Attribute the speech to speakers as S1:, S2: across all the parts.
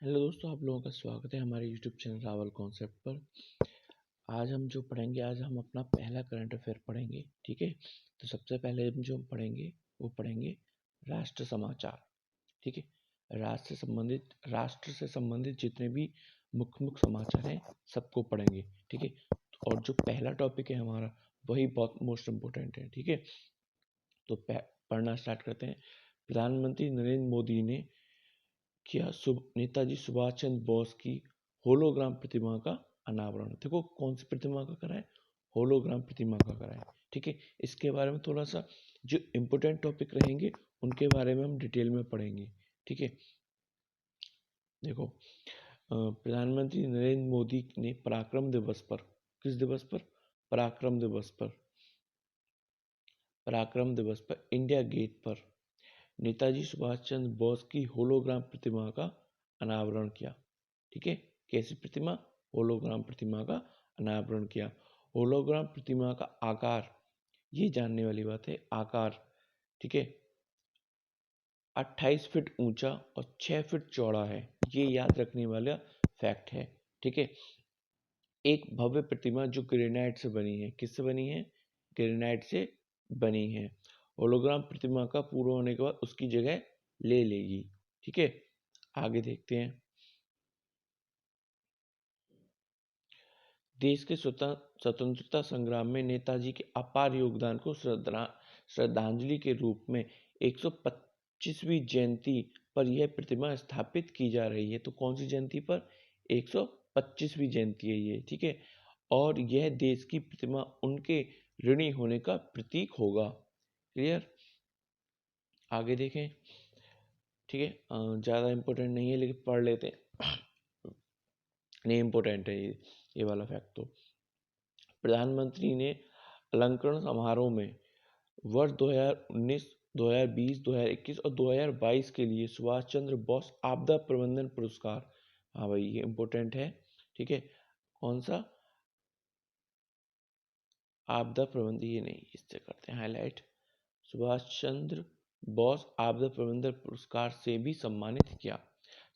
S1: Hello दोस्तों, आप लोगों का स्वागत है हमारे यूट्यूब चैनल रावल कॉन्सेप्ट पर। आज हम जो पढ़ेंगे, आज हम अपना पहला करंट अफेयर पढ़ेंगे। ठीक है, तो सबसे पहले हम जो पढ़ेंगे वो पढ़ेंगे राष्ट्र समाचार। ठीक है, राष्ट्र से संबंधित जितने भी मुख्य समाचार हैं सबको पढ़ेंगे। ठीक है, और जो पहला टॉपिक है हमारा वही बहुत मोस्ट इम्पोर्टेंट है। ठीक है, तो पढ़ना स्टार्ट करते हैं। प्रधानमंत्री नरेंद्र मोदी ने किया नेताजी सुभाष चंद्र बोस की होलोग्राम प्रतिमा का अनावरण। देखो कौन सी प्रतिमा का करा है, होलोग्राम प्रतिमा का करा है। ठीक है, इसके बारे में थोड़ा सा जो इम्पोर्टेंट टॉपिक रहेंगे उनके बारे में हम डिटेल में पढ़ेंगे। ठीक है, देखो प्रधानमंत्री नरेंद्र मोदी ने पराक्रम दिवस पर, किस दिवस पर, पराक्रम दिवस पर इंडिया गेट पर नेताजी सुभाष चंद्र बोस की होलोग्राम प्रतिमा का अनावरण किया। ठीक है, कैसी प्रतिमा, होलोग्राम प्रतिमा का अनावरण किया। होलोग्राम प्रतिमा का आकार, ये जानने वाली बात है, आकार। ठीक है, 28 फीट ऊंचा और 6 फीट चौड़ा है, ये याद रखने वाला फैक्ट है। ठीक है, एक भव्य प्रतिमा जो ग्रेनाइट से बनी है, किससे बनी है, ग्रेनाइट से बनी है। होलोग्राम प्रतिमा का पूरा होने के बाद उसकी जगह ले लेगी। ठीक है, आगे देखते हैं। देश के स्वतंत्रता संग्राम में नेताजी के अपार योगदान को श्रद्धांजलि के रूप में 125वीं जयंती पर यह प्रतिमा स्थापित की जा रही है। तो कौन सी जयंती पर, 125वीं जयंती है ये। ठीक है, और यह देश की प्रतिमा उनके ऋणी होने का प्रतीक होगा। क्लियर, आगे देखें। ठीक है, ज़्यादा इम्पोर्टेंट नहीं है लेकिन पढ़ लेते हैं। नहीं, इम्पोर्टेंट है ये वाला फैक्ट। तो प्रधानमंत्री ने अलंकरण समारोह में वर्ष 2019, 2020, 2021 और 2022 के लिए सुभाष चंद्र बोस आपदा प्रबंधन पुरस्कार, हाँ भाई ये इम्पोर्टेंट है। ठीक है, कौन सा, आपदा प्रबंधन, ये नहीं, इससे करते हैं हाईलाइट। सुभाष चंद्र बोस आपदा प्रबंधन पुरस्कार से भी सम्मानित किया।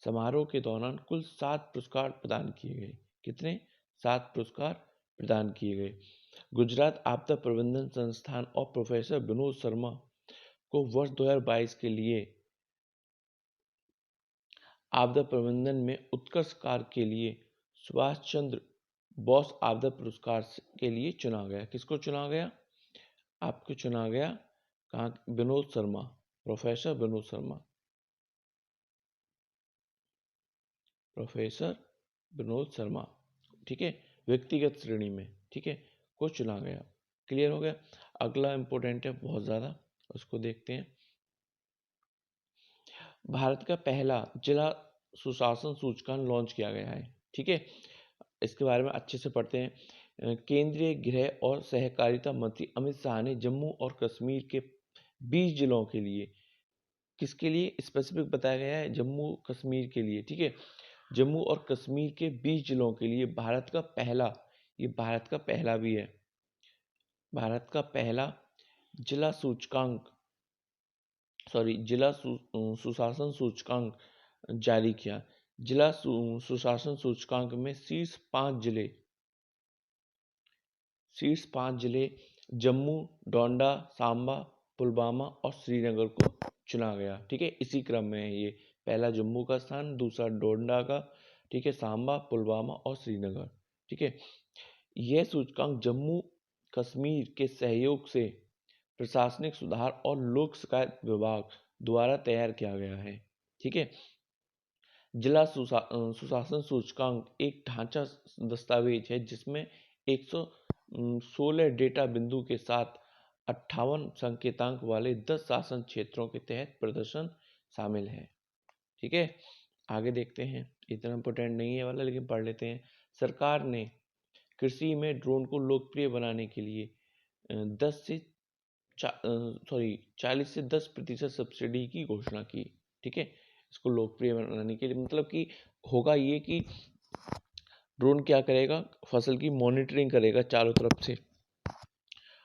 S1: समारोह के दौरान कुल 7 पुरस्कार प्रदान किए गए। कितने, 7 पुरस्कार प्रदान किए गए। गुजरात आपदा प्रबंधन संस्थान और प्रोफेसर विनोद शर्मा को वर्ष 2022 के लिए आपदा प्रबंधन में उत्कृष्ट कार्य के लिए सुभाष चंद्र बोस आपदा पुरस्कार के लिए चुना गया। किसको चुना गया, आपको चुना गया, कहाँ, विनोद शर्मा, प्रोफेसर विनोद शर्मा, प्रोफेसर विनोद शर्मा। ठीक है, व्यक्तिगत श्रेणी में, ठीक है, को चुना गया। क्लियर हो गया। अगला इंपॉर्टेंट है बहुत ज़्यादा, उसको देखते हैं। भारत का पहला जिला सुशासन सूचकांक लॉन्च किया गया है। ठीक है, इसके बारे में अच्छे से पढ़ते हैं। केंद्रीय गृह और सहकारिता मंत्री अमित शाह ने जम्मू और कश्मीर के 20 जिलों के लिए, किसके लिए स्पेसिफिक बताया गया है, जम्मू कश्मीर के लिए। ठीक है, जम्मू और कश्मीर के 20 जिलों के लिए भारत का पहला, ये भारत का पहला भी है, भारत का पहला जिला सूचकांक, जिला सुशासन सूचकांक जारी किया। जिला सुशासन सूचकांक में शीर्ष 5 जिले जम्मू, डोंडा, सांबा, पुलवामा और श्रीनगर को चुना गया। ठीक है, इसी क्रम में है ये, पहला जम्मू का स्थान, दूसरा डोंडा का, ठीक है, सांबा, पुलवामा और श्रीनगर। ठीक है, यह सूचकांक जम्मू कश्मीर के सहयोग से प्रशासनिक सुधार और लोक शिकायत विभाग द्वारा तैयार किया गया है। ठीक है, जिला सुशासन सूचकांक एक ढांचा दस्तावेज है जिसमें 116 डेटा बिंदु के साथ 58 संकेतांक वाले 10 शासन क्षेत्रों के तहत प्रदर्शन शामिल है। ठीक है, आगे देखते हैं। इतना इम्पोर्टेंट नहीं है वाला, लेकिन पढ़ लेते हैं। सरकार ने कृषि में ड्रोन को लोकप्रिय बनाने के लिए 40 से 10% सब्सिडी की घोषणा की। ठीक है, इसको लोकप्रिय बनाने के लिए मतलब कि होगा ये कि ड्रोन क्या करेगा, फसल की मॉनिटरिंग करेगा चारों तरफ से,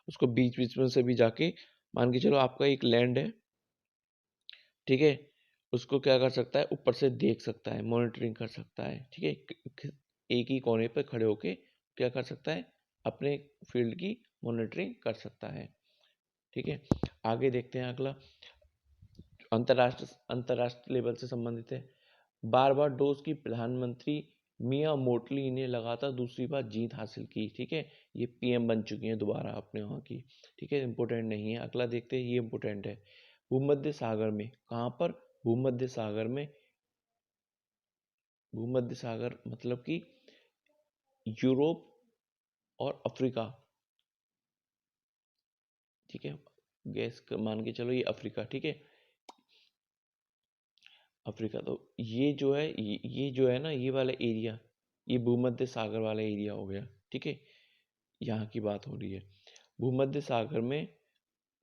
S1: उसको बीच बीच में से भी जाके, मान के चलो आपका एक लैंड है, ठीक है, उसको क्या कर सकता है, ऊपर से देख सकता है, मॉनिटरिंग कर सकता है, ठीक है। एक ही कोने पर खड़े होके क्या कर सकता है, अपने फील्ड की मॉनिटरिंग कर सकता है, ठीक है। आगे देखते हैं अगला, अंतरराष्ट्रीय लेवल से संबंधित है। बारबाडोस की प्रधानमंत्री मिया मोटली ने लगातार दूसरी बार जीत हासिल की, ठीक है। ये पीएम बन चुकी हैं दोबारा अपने वहाँ की, ठीक है। इंपोर्टेंट नहीं है, अगला देखते हैं, ये इंपोर्टेंट है। भूमध्य सागर में, कहाँ पर, भूमध्य सागर में, भूमध्य सागर मतलब कि यूरोप और अफ्रीका, ठीक है। गैस मान के चलो ये अफ्रीका, ठीक है, अफ्रीका। तो ये जो है, ये जो है ना, ये वाला एरिया, ये भूमध्य सागर वाला एरिया हो गया, ठीक है। यहाँ की बात हो रही है। भूमध्य सागर में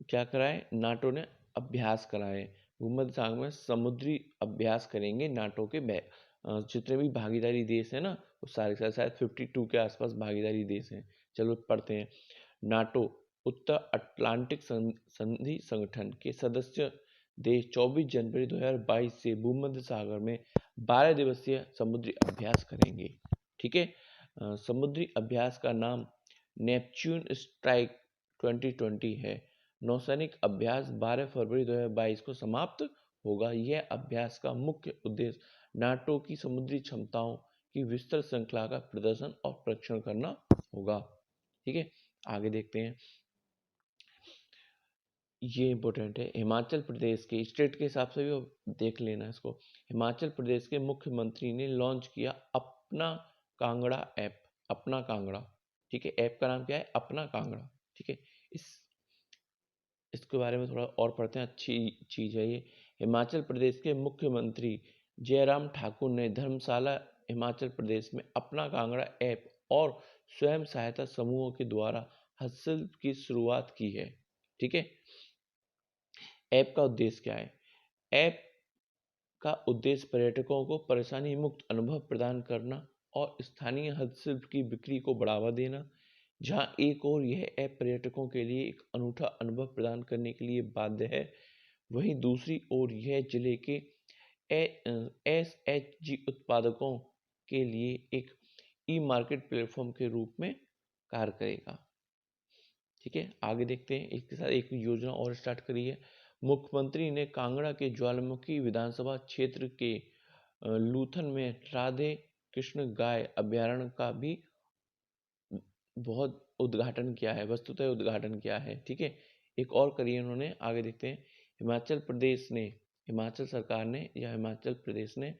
S1: क्या कराए, नाटो ने अभ्यास कराए। भूमध्य सागर में समुद्री अभ्यास करेंगे नाटो के जितने भी भागीदारी देश हैं ना, वो सारे सारे शायद 52 के आसपास भागीदारी देश हैं। चलो पढ़ते हैं। नाटो उत्तर अटलांटिक संधि संगठन के सदस्य देश 24 जनवरी 2022 से भूमध्य सागर में 12 दिवसीय समुद्री अभ्यास करेंगे, ठीक है। समुद्री अभ्यास का नाम नेपच्यून स्ट्राइक 2020 है। नौसैनिक अभ्यास 12 फरवरी 2022 को समाप्त होगा। यह अभ्यास का मुख्य उद्देश्य नाटो की समुद्री क्षमताओं की विस्तृत श्रृंखला का प्रदर्शन और परीक्षण करना होगा, ठीक है। आगे देखते हैं, ये इंपॉर्टेंट है। हिमाचल प्रदेश के स्टेट के हिसाब से भी देख लेना इसको। हिमाचल प्रदेश के मुख्यमंत्री ने लॉन्च किया अपना कांगड़ा ऐप, अपना कांगड़ा, ठीक है। ऐप का नाम क्या है, अपना कांगड़ा, ठीक है। इसके बारे में थोड़ा और पढ़ते हैं, अच्छी चीज़ है ये। हिमाचल प्रदेश के मुख्यमंत्री जयराम ठाकुर ने धर्मशाला हिमाचल प्रदेश में अपना कांगड़ा ऐप और स्वयं सहायता समूहों के द्वारा हस्तशिल्प की शुरुआत की है, ठीक है। ऐप का उद्देश्य क्या है, ऐप का उद्देश्य पर्यटकों को परेशानी मुक्त अनुभव प्रदान करना और स्थानीय हस्तशिल्प की बिक्री को बढ़ावा देना। जहां एक और यह ऐप पर्यटकों के लिए एक अनूठा अनुभव प्रदान करने के लिए बाध्य है, वहीं दूसरी ओर यह जिले के एसएचजी उत्पादकों के लिए एक ई मार्केट प्लेटफॉर्म के रूप में कार्य करेगा, ठीक है। आगे देखते हैं, इसके साथ एक योजना और स्टार्ट करी है। मुख्यमंत्री ने कांगड़ा के ज्वालामुखी विधानसभा क्षेत्र के लूथन में राधे कृष्ण गाय अभ्यारण्य का भी बहुत उद्घाटन किया है, वस्तुतः उद्घाटन किया है, ठीक है। एक और करिए उन्होंने, आगे देखते हैं। हिमाचल सरकार ने या हिमाचल प्रदेश ने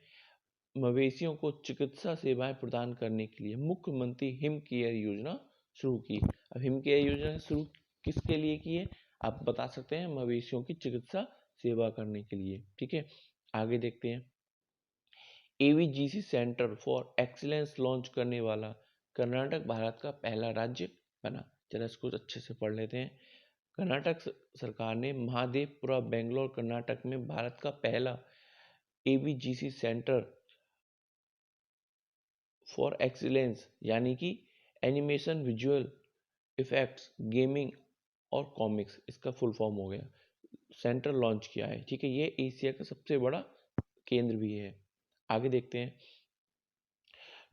S1: मवेशियों को चिकित्सा सेवाएं प्रदान करने के लिए मुख्यमंत्री हिम केयर योजना शुरू की। अब हिम केयर योजना शुरू किसके लिए की है, आप बता सकते हैं, मवेशियों की चिकित्सा सेवा करने के लिए, ठीक है। आगे देखते हैं। AVGC centre for excellence launch करने वाला कर्नाटक भारत का पहला राज्य बना। जरा इसको अच्छे से पढ़ लेते हैं। कर्नाटक सरकार ने महादेवपुरा बेंगलोर कर्नाटक में भारत का पहला एवीजीसी सेंटर फॉर एक्सीलेंस यानी कि एनिमेशन, विजुअल इफेक्ट्स, गेमिंग और कॉमिक्स, इसका फुल फॉर्म हो गया, सेंटर लॉन्च किया है, ठीक है। ये एशिया का सबसे बड़ा केंद्र भी है। आगे देखते हैं,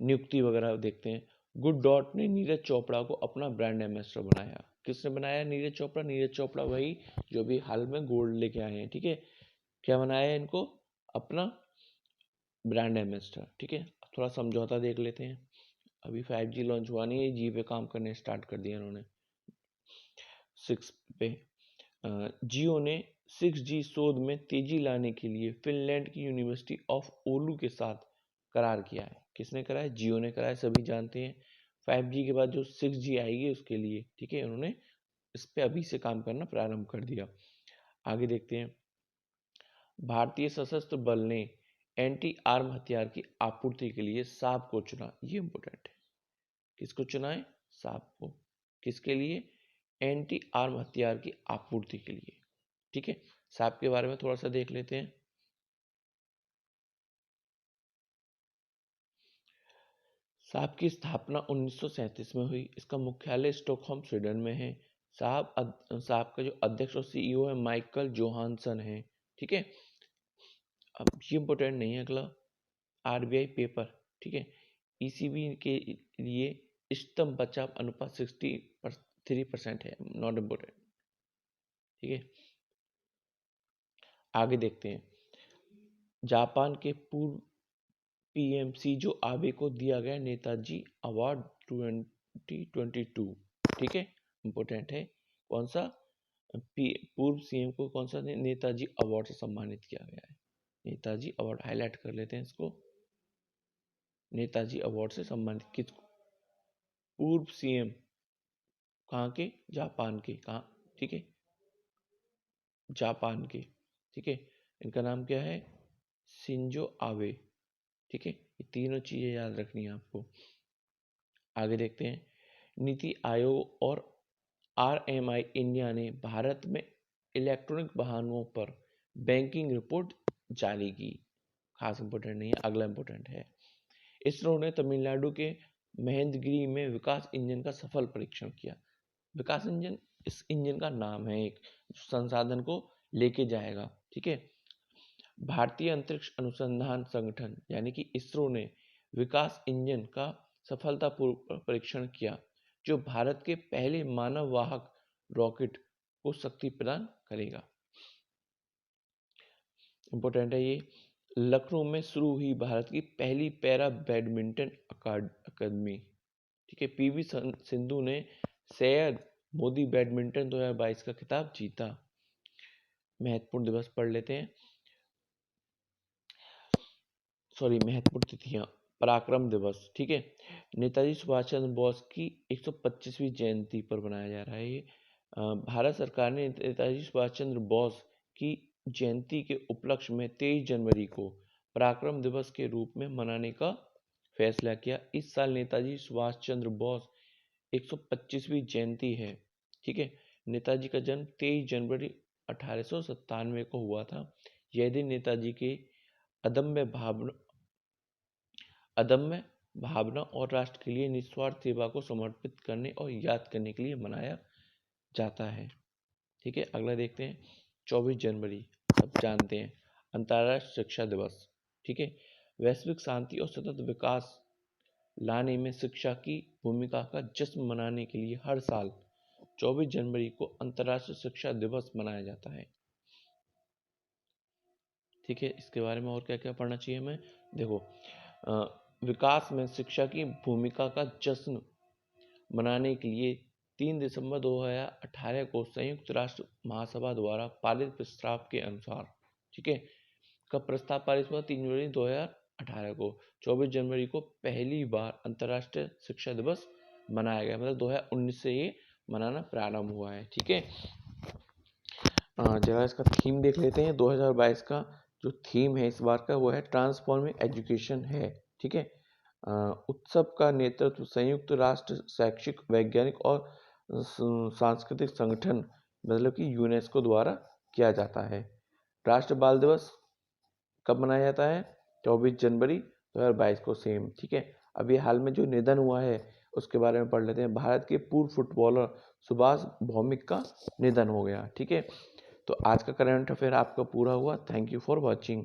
S1: नियुक्ति वगैरह देखते हैं। गुड डॉट ने नीरज चोपड़ा को अपना ब्रांड एम्बेसडर बनाया। किसने बनाया नीरज चोपड़ा, नीरज चोपड़ा वही जो भी हाल में गोल्ड लेके आए हैं, ठीक है। क्या बनाया है इनको, अपना ब्रांड एम्बेसडर, ठीक है। थोड़ा समझौता देख लेते हैं। अभी 5G लॉन्च हुआ नहीं है, जी पे काम करने स्टार्ट कर दिया इन्होंने, 6 पे। जियो ने 6G शोध में तेजी लाने के लिए फिनलैंड की यूनिवर्सिटी ऑफ ओलू के साथ करार किया है। किसने कराया, जियो ने कराया, सभी जानते हैं। 5G के बाद जो 6G आएगी उसके लिए, ठीक है, उन्होंने इस पे अभी से काम करना प्रारंभ कर दिया। आगे देखते हैं। भारतीय सशस्त्र बल ने एंटी आर्म हथियार की आपूर्ति के लिए साप को चुना। ये इंपोर्टेंट है, किसको चुना है, साप को, किसके लिए, एंटी आर्म हथियार की आपूर्ति के लिए, ठीक है। साप के बारे में थोड़ा सा देख लेते हैं। साप की स्थापना 1937 में हुई। इसका मुख्यालय स्टॉकहोम स्वीडन में है। साप का जो अध्यक्ष और सीईओ है माइकल जोहानसन है, ठीक है। अब ये इम्पोर्टेंट नहीं है। अगला आरबीआई पेपर, ठीक है, ईसीबी के लिए इष्टतम बचाव अनुपात 63% है, नॉट इम्पोर्टेंट, ठीक है। आगे देखते हैं, जापान के पूर्व पीएम शिंजो आबे को दिया गया नेताजी अवार्ड 2022, ठीक है, इम्पोर्टेंट है। कौन सा? पूर्व सीएम को कौन सा नेताजी अवार्ड से सम्मानित किया गया है? नेताजी अवार्ड, हाईलाइट कर लेते हैं इसको। नेताजी अवार्ड से सम्मानित किस? पूर्व सीएम, कहाँ के? जापान के। कहाँ? ठीक है, जापान के, ठीक है। इनका नाम क्या है? शिंजो आबे, ठीक है। ये तीनों चीजें याद रखनी है आपको। आगे देखते हैं, नीति आयोग और आरएमआई इंडिया ने भारत में इलेक्ट्रॉनिक वाहनों पर बैंकिंग रिपोर्ट जारी की। खास इंपोर्टेंट नहीं है, अगला इंपोर्टेंट है। इसरो ने तमिलनाडु के महेंद्रगिरी में विकास इंजन का सफल परीक्षण किया। विकास इंजन इस इंजन का नाम है, एक संसाधन को लेके जाएगा, ठीक है। भारतीय अंतरिक्ष अनुसंधान संगठन यानी कि इसरो ने विकास इंजन का सफलतापूर्वक परीक्षण किया, जो भारत के पहले मानव वाहक रॉकेट को शक्ति प्रदान करेगा। इंपॉर्टेंट है ये। लखनऊ में शुरू हुई भारत की पहली पैरा बैडमिंटन अकादमी, ठीक है। पीवी सिंधु ने सैयद मोदी बैडमिंटन 2022 का खिताब जीता। महत्वपूर्ण दिवस पढ़ लेते हैं, महत्वपूर्ण तिथियां। पराक्रम दिवस, ठीक है, नेताजी सुभाष चंद्र बोस की 125वीं जयंती पर बनाया जा रहा है ये। भारत सरकार ने नेताजी सुभाष चंद्र बोस की जयंती के उपलक्ष्य में 23 जनवरी को पराक्रम दिवस के रूप में मनाने का फैसला किया। इस साल नेताजी सुभाष चंद्र बोस 125वीं जयंती है, ठीक है। नेताजी का जन्म 23 जनवरी 1897 को हुआ था। यह दिन नेताजी के अदम्य भावना और राष्ट्र के लिए निस्वार्थ सेवा को समर्पित करने और याद करने के लिए मनाया जाता है, ठीक है। अगला देखते हैं, 24 जनवरी, सब जानते हैं, अंतर्राष्ट्रीय शिक्षा दिवस, ठीक है। वैश्विक शांति और सतत विकास लाने में शिक्षा की भूमिका का जश्न मनाने के लिए हर साल 24 जनवरी को अंतर्राष्ट्रीय शिक्षा दिवस मनाया जाता है, ठीक है। इसके बारे में और क्या क्या पढ़ना चाहिए हमें? देखो, विकास में शिक्षा की भूमिका का जश्न मनाने के लिए 3 दिसंबर 2018 को संयुक्त राष्ट्र महासभा द्वारा पारित प्रस्ताव के अनुसार, ठीक है, कब प्रस्ताव पारित हुआ? 3 जनवरी 2018 को। 24 जनवरी को पहली बार अंतर्राष्ट्रीय शिक्षा दिवस मनाया गया, मतलब 2019 से ये मनाना प्रारंभ हुआ है, ठीक है। जरा इसका थीम देख लेते हैं। 2022 का जो थीम है इस बार का, वो है ट्रांसफॉर्मिंग एजुकेशन है, ठीक है। उत्सव का नेतृत्व संयुक्त राष्ट्र शैक्षिक, वैज्ञानिक और सांस्कृतिक संगठन मतलब कि यूनेस्को द्वारा किया जाता है। राष्ट्र बाल दिवस कब मनाया जाता है? 24 जनवरी 2022 को, सेम, ठीक है। अभी हाल में जो निधन हुआ है उसके बारे में पढ़ लेते हैं। भारत के पूर्व फुटबॉलर सुभाष भौमिक का निधन हो गया, ठीक है। तो आज का करंट अफेयर आपका पूरा हुआ। Thank you for watching.